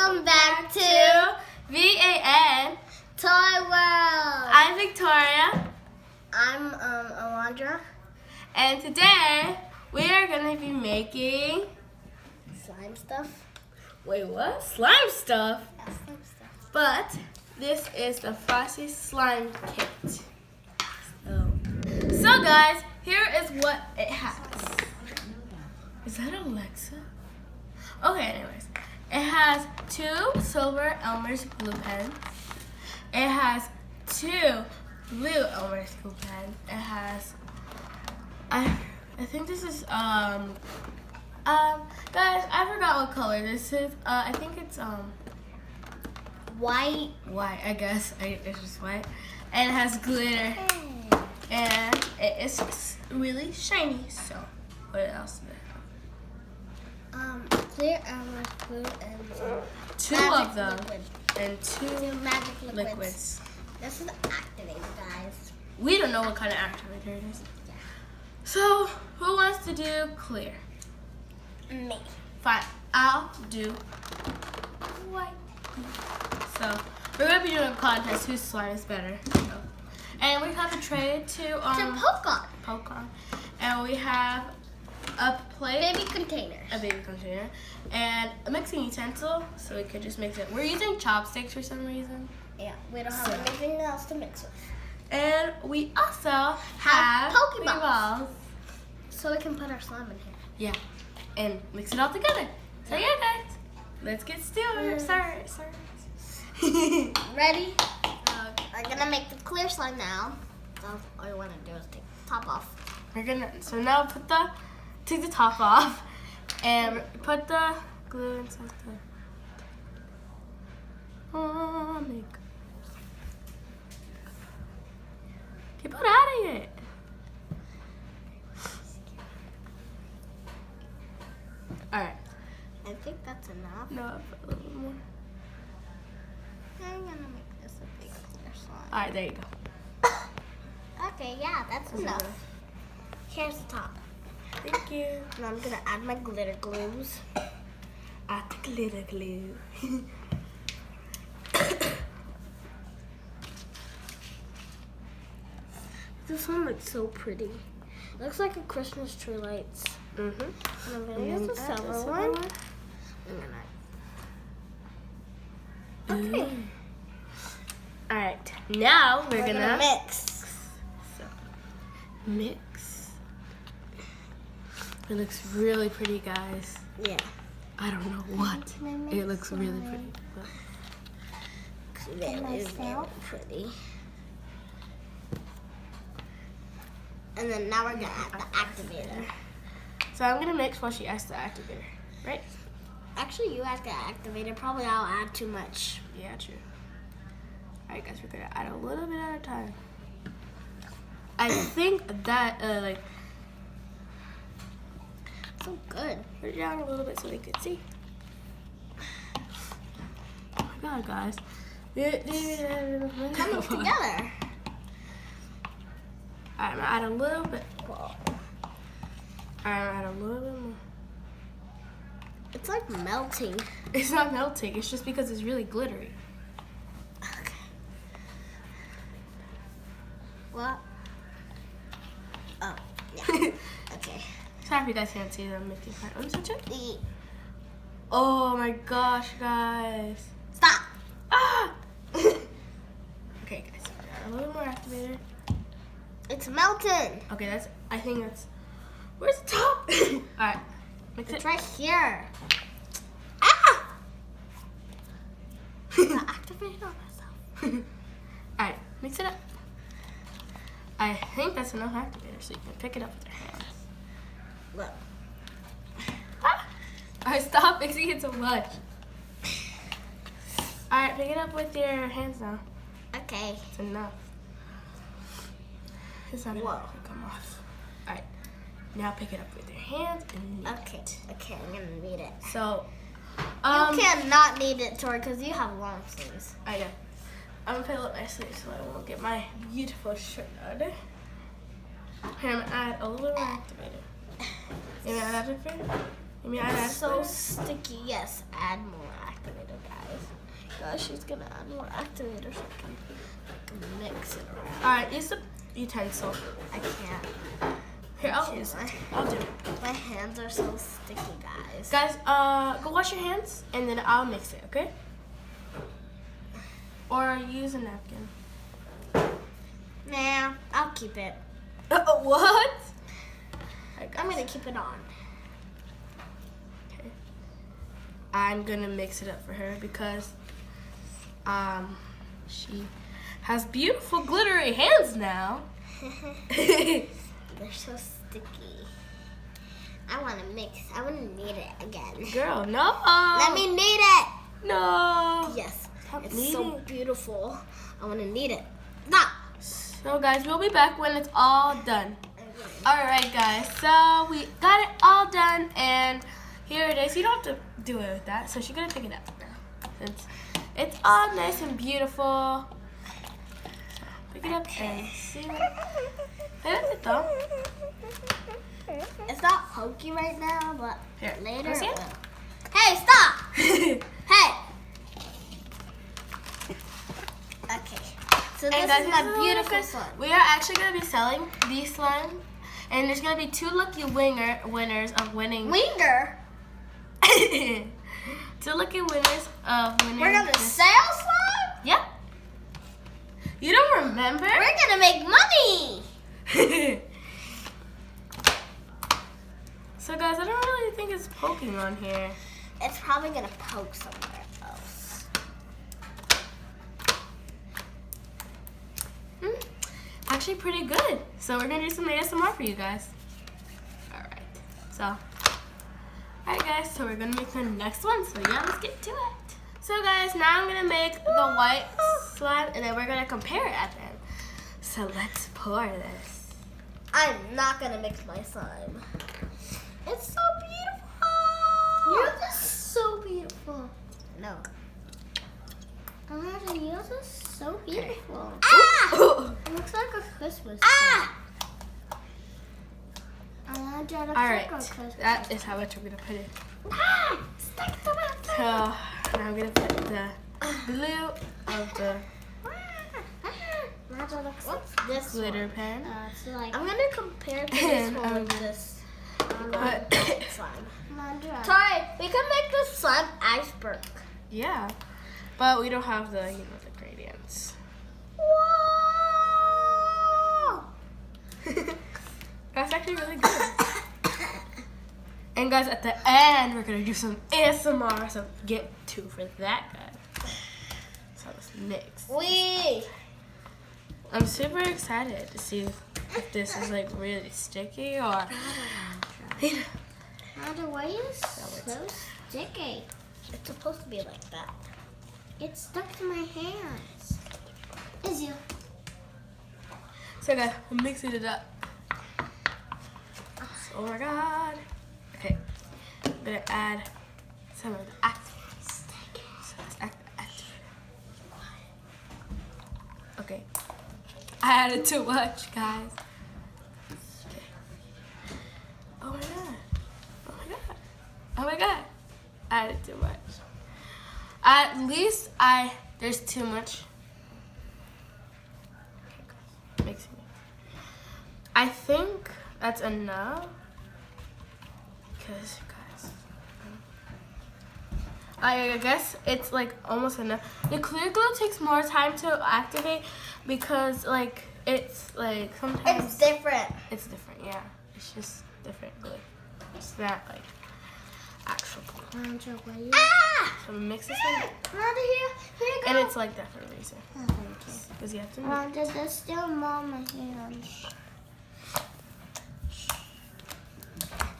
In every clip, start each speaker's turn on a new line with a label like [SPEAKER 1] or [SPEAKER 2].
[SPEAKER 1] Welcome back to
[SPEAKER 2] VAN
[SPEAKER 1] Toy World.
[SPEAKER 2] I'm Victoria,
[SPEAKER 1] I'm Alondra.
[SPEAKER 2] and today we are going to be making
[SPEAKER 1] Slime stuff.
[SPEAKER 2] wait, what? Slime stuff.
[SPEAKER 1] Yeah, slime stuff.
[SPEAKER 2] But this is the Frosty Slime Kit. So guys, here is what it has. Is that Alexa? Okay, anyways. It has 2 silver Elmer's glue pens. It has 2 blue Elmer's glue pens. It has, I think this is, guys, I forgot what color this is. I think it's,
[SPEAKER 1] White.
[SPEAKER 2] white, I guess. It's just white. And it has glitter. And it is just really shiny. So, what else is there?
[SPEAKER 1] Clear Elmer's glue and
[SPEAKER 2] 2
[SPEAKER 1] magic
[SPEAKER 2] of them.
[SPEAKER 1] liquid.
[SPEAKER 2] And 2
[SPEAKER 1] 2 magic liquids.
[SPEAKER 2] liquids.
[SPEAKER 1] This is activated, guys.
[SPEAKER 2] We don't know what kind of activator it is. So, who wants to do clear?
[SPEAKER 1] Me.
[SPEAKER 2] Fine, I'll do white. So, we're going to be doing a contest whose slime is better. So. And we have a tray to
[SPEAKER 1] To
[SPEAKER 2] poke on. And we have a plate.
[SPEAKER 1] baby container.
[SPEAKER 2] A baby container. And a mixing utensil, so we could just mix it. We're using chopsticks for some reason.
[SPEAKER 1] Yeah, we don't have
[SPEAKER 2] So.
[SPEAKER 1] anything else to mix with.
[SPEAKER 2] And we also have
[SPEAKER 1] Pokeballs. So we can put our slime in here.
[SPEAKER 2] Yeah, and mix it all together. So yeah, guys, let's get started.
[SPEAKER 1] Ready? We're gonna make the clear slime now. So all you wanna do is take the top off.
[SPEAKER 2] We're gonna. So now take the top off, and put the glue inside the. Oh, make. Get put out of it. All right.
[SPEAKER 1] I think that's enough.
[SPEAKER 2] No, a little more.
[SPEAKER 1] I'm gonna make this a big clear slime.
[SPEAKER 2] All right, there you go.
[SPEAKER 1] Okay, yeah, that's enough. Here's the top.
[SPEAKER 2] Thank you.
[SPEAKER 1] Now I'm gonna add my glitter glues.
[SPEAKER 2] Add the glitter glue.
[SPEAKER 1] This one looks so pretty. It looks like a Christmas tree lights.
[SPEAKER 2] Mm-hmm.
[SPEAKER 1] And I'm gonna use the silver one. I'm gonna. Okay.
[SPEAKER 2] All right. Now we're
[SPEAKER 1] We're
[SPEAKER 2] gonna
[SPEAKER 1] mix.
[SPEAKER 2] So, mix. It looks really pretty, guys.
[SPEAKER 1] Yeah.
[SPEAKER 2] I don't know what. It looks really pretty.
[SPEAKER 1] Very, very pretty. And then now we're gonna add the activator.
[SPEAKER 2] So I'm gonna mix while she adds the activator, right?
[SPEAKER 1] Actually, you add the activator. Probably I'll add too much.
[SPEAKER 2] Yeah, true. All right, guys, we're gonna add a little bit at a time. I think that like
[SPEAKER 1] So good.
[SPEAKER 2] put it down a little bit so they could see. Oh my God, guys.
[SPEAKER 1] Coming together.
[SPEAKER 2] I'm gonna add a little bit. I'm gonna add a little bit more.
[SPEAKER 1] It's like melting.
[SPEAKER 2] It's not melting. It's just because it's really glittery.
[SPEAKER 1] Okay. What? Oh, yeah. Okay.
[SPEAKER 2] Sorry if you guys can't see the making part. Let me switch it.
[SPEAKER 1] E-
[SPEAKER 2] Oh my gosh, guys.
[SPEAKER 1] Stop.
[SPEAKER 2] Ah! Okay, guys. Add a little more activator.
[SPEAKER 1] It's melting.
[SPEAKER 2] Okay, I think that's. Where's the top? Alright. Mix
[SPEAKER 1] It's
[SPEAKER 2] it.
[SPEAKER 1] right here. Ah! I activated on myself.
[SPEAKER 2] Alright, mix it up. I think that's enough activator so you can pick it up with your hands.
[SPEAKER 1] Look.
[SPEAKER 2] Ah! Alright, stop mixing it so much. Alright, pick it up with your hands now.
[SPEAKER 1] Okay.
[SPEAKER 2] It's enough. It's not
[SPEAKER 1] Whoa.
[SPEAKER 2] enough to come off. Alright, now pick it up with your hands and knead
[SPEAKER 1] Okay.
[SPEAKER 2] it.
[SPEAKER 1] Okay, I'm gonna knead it.
[SPEAKER 2] So,
[SPEAKER 1] You cannot knead it, Tori, because you have long sleeves.
[SPEAKER 2] I know. I'm gonna fill up my sleeves so I won't get my beautiful shirt out. Here, I'm gonna add a little more activator. You want to add it for you? You mean add
[SPEAKER 1] It's so
[SPEAKER 2] activator?
[SPEAKER 1] sticky. Yes, add more activator, guys. gosh, she's gonna add more activator so I can mix it around.
[SPEAKER 2] Alright, use the utensil.
[SPEAKER 1] I can't.
[SPEAKER 2] Here, I'll use it. I'll do it.
[SPEAKER 1] My hands are so sticky, guys.
[SPEAKER 2] Guys, go wash your hands and then I'll mix it, okay? Or use a napkin.
[SPEAKER 1] Nah, I'll keep it.
[SPEAKER 2] What? Alright,
[SPEAKER 1] I'm
[SPEAKER 2] guys.
[SPEAKER 1] gonna keep it on.
[SPEAKER 2] Okay. I'm gonna mix it up for her because she has beautiful glittery hands now.
[SPEAKER 1] They're so sticky. I want to mix. I want to knead it again.
[SPEAKER 2] Girl, no.
[SPEAKER 1] Let me knead it.
[SPEAKER 2] No.
[SPEAKER 1] Yes.
[SPEAKER 2] Stop
[SPEAKER 1] It's
[SPEAKER 2] kneading.
[SPEAKER 1] so beautiful. I want to knead it. Stop.
[SPEAKER 2] So guys, we'll be back when it's all done. Alright guys, so we got it all done and here it is. You don't have to do it with that, so she's gonna pick it up now. Since it's all nice and beautiful. So pick it up and see what it thumb.
[SPEAKER 1] It's not pokey right now, but
[SPEAKER 2] Here,
[SPEAKER 1] later
[SPEAKER 2] see
[SPEAKER 1] it
[SPEAKER 2] it?
[SPEAKER 1] will. Hey, stop! Hey! Okay. So this
[SPEAKER 2] guys,
[SPEAKER 1] is my
[SPEAKER 2] this a
[SPEAKER 1] beautiful
[SPEAKER 2] little
[SPEAKER 1] slime.
[SPEAKER 2] We are actually gonna be selling these slime. And there's gonna be 2 lucky winners of winning.
[SPEAKER 1] Winger?
[SPEAKER 2] 2 lucky winners of winning.
[SPEAKER 1] We're gonna
[SPEAKER 2] this-
[SPEAKER 1] sell slime?
[SPEAKER 2] Yep. You don't remember?
[SPEAKER 1] We're gonna make money!
[SPEAKER 2] So guys, I don't really think it's poking on here.
[SPEAKER 1] It's probably gonna poke somewhere else.
[SPEAKER 2] Actually pretty good. So we're gonna do some ASMR for you guys. Alright. Alright guys, so we're gonna make the next one. So yeah, let's get to it. So guys, now I'm gonna make the white slime and then we're gonna compare it at the end. So let's pour this.
[SPEAKER 1] I'm not gonna mix my slime. It's so beautiful. Yours is so beautiful. No. Imagine yours is so beautiful. Ah! It looks like a Christmas tree. Ah!
[SPEAKER 2] Alright, that is how much we're gonna put it.
[SPEAKER 1] Ah! Stuck to my
[SPEAKER 2] So now I'm gonna put the blue of the
[SPEAKER 1] What's this
[SPEAKER 2] glitter pen.
[SPEAKER 1] it's like, I'm gonna compare to this
[SPEAKER 2] And,
[SPEAKER 1] one with this slime. Sorry, we can make this slime iceberg.
[SPEAKER 2] Yeah, but we don't have the the gradients.
[SPEAKER 1] Whoa!
[SPEAKER 2] That's actually really good. And guys, at the end, we're gonna do some ASMR. So get 2 for that, guys. So let's mix.
[SPEAKER 1] Wee!
[SPEAKER 2] I'm super excited to see if this is like really sticky or.
[SPEAKER 1] Mother, why is so sticky? It's supposed to be like that. It's stuck to my hands. Is you?
[SPEAKER 2] So guys, I'm mixing it up. Oh my god. Okay, I'm gonna add some of the activators. So let's add the activator. Okay, I added too much, guys. Okay. Oh my god. Oh my god. Oh my god. I added too much. At least there's too much. Mixing it. I think that's enough. Because, guys, I guess it's like almost enough. The clear glue takes more time to activate because, like, it's like sometimes
[SPEAKER 1] It's different.
[SPEAKER 2] it's different. Yeah, it's just different glue. It's not like actual glue.
[SPEAKER 1] Ah!
[SPEAKER 2] So mix this one,
[SPEAKER 1] Mother, here you go.
[SPEAKER 2] and it's like that for a reason. Because you have to.
[SPEAKER 1] Mother, there's still more on my hands.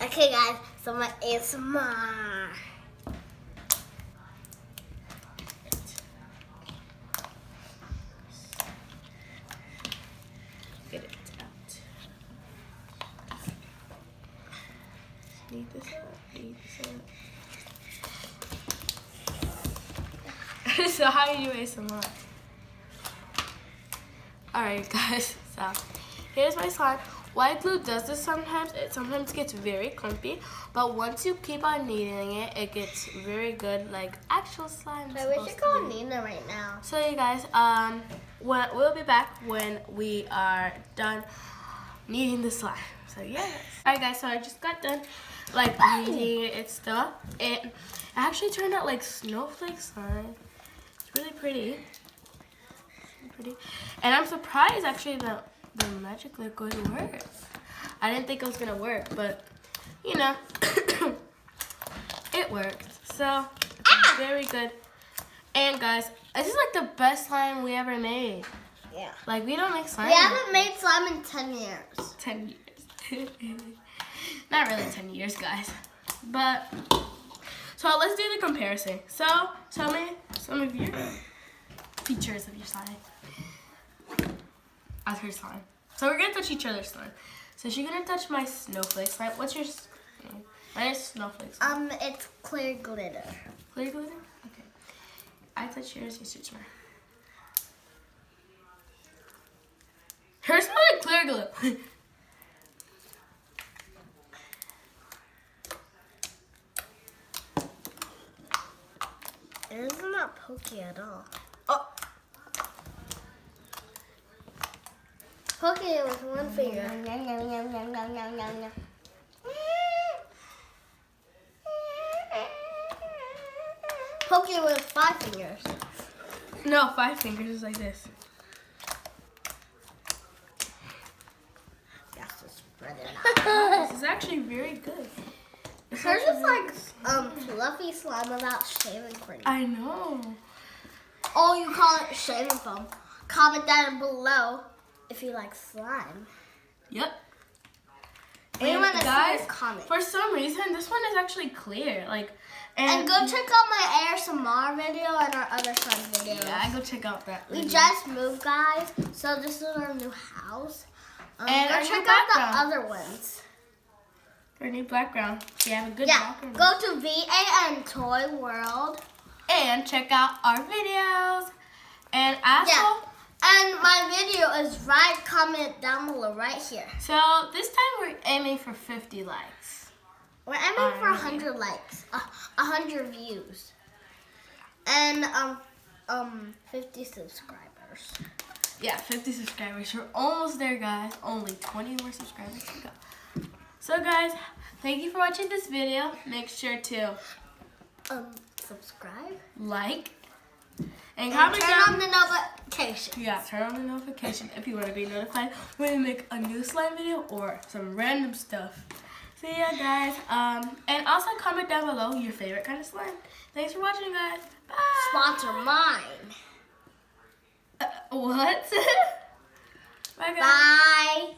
[SPEAKER 1] Okay, guys, so my ASMR.
[SPEAKER 2] Get it out. Need this out. Need this out. So how do you do ASMR? Alright guys, so here's my slime. white glue does this sometimes. It sometimes gets very clumpy, but once you keep on kneading it, it gets very good, like actual slime.
[SPEAKER 1] I wish I could go Nina right now.
[SPEAKER 2] So you guys, we'll be back when we are done kneading the slime. So yeah. Alright guys, so I just got done like kneading it stuff. It actually turned out like snowflake slime. It's really pretty. And I'm surprised actually that the magic liquid works. I didn't think it was gonna work, but you know, it worked. So very good. And guys, this is like the best slime we ever made.
[SPEAKER 1] Yeah.
[SPEAKER 2] Like we don't make slime.
[SPEAKER 1] We haven't made slime in 10 years.
[SPEAKER 2] 10 years. Not really 10 years, guys. But so let's do the comparison. So tell me some of your features of your slime. As her slime. So we're gonna touch each other's slime. So she's gonna touch my snowflake slime. What's your name? Mine is snowflake slime.
[SPEAKER 1] It's clear glitter.
[SPEAKER 2] Clear glitter? Okay. I touch yours, you touch mine. Hers smells like clear glue.
[SPEAKER 1] It is not pokey at all.
[SPEAKER 2] Oh.
[SPEAKER 1] Pokey with one finger. Pokey with 5 fingers.
[SPEAKER 2] No, 5 fingers is like this.
[SPEAKER 1] That's just spread it out.
[SPEAKER 2] This is actually very good.
[SPEAKER 1] Hers is like fluffy slime without shaving cream.
[SPEAKER 2] I know.
[SPEAKER 1] Oh, you call it shaving foam. Comment down below if you like slime.
[SPEAKER 2] Yep.
[SPEAKER 1] Anyone
[SPEAKER 2] And
[SPEAKER 1] that's
[SPEAKER 2] guys,
[SPEAKER 1] comment.
[SPEAKER 2] for some reason, this one is actually clear. Like,
[SPEAKER 1] And go check out my ASMR video and our other slime videos.
[SPEAKER 2] Yeah, go check out that.
[SPEAKER 1] We
[SPEAKER 2] video.
[SPEAKER 1] just moved, guys, so this is our new house.
[SPEAKER 2] And
[SPEAKER 1] go
[SPEAKER 2] our
[SPEAKER 1] check
[SPEAKER 2] new
[SPEAKER 1] out the
[SPEAKER 2] background.
[SPEAKER 1] other ones.
[SPEAKER 2] For a new background. We have a good
[SPEAKER 1] Yeah,
[SPEAKER 2] background.
[SPEAKER 1] go to VAN Toy World.
[SPEAKER 2] And check out our videos. And also,
[SPEAKER 1] Yeah, and my video is right. Comment down below right here.
[SPEAKER 2] so this time we're aiming for 50 likes.
[SPEAKER 1] We're aiming for 100 likes, 100 views, and 50 subscribers.
[SPEAKER 2] Yeah, 50 subscribers. We're almost there, guys. Only 20 more subscribers to go. So, guys, thank you for watching this video. Make sure to
[SPEAKER 1] Subscribe
[SPEAKER 2] like and
[SPEAKER 1] and
[SPEAKER 2] comment
[SPEAKER 1] turn
[SPEAKER 2] down.
[SPEAKER 1] on the notification.
[SPEAKER 2] Yeah, turn on the notification if you want to be notified when we make a new slime video or some random stuff. So yeah, guys. And also comment down below your favorite kind of slime. Thanks for watching, guys. Bye.
[SPEAKER 1] Sponsor mine.
[SPEAKER 2] What? Bye, guys.
[SPEAKER 1] Bye.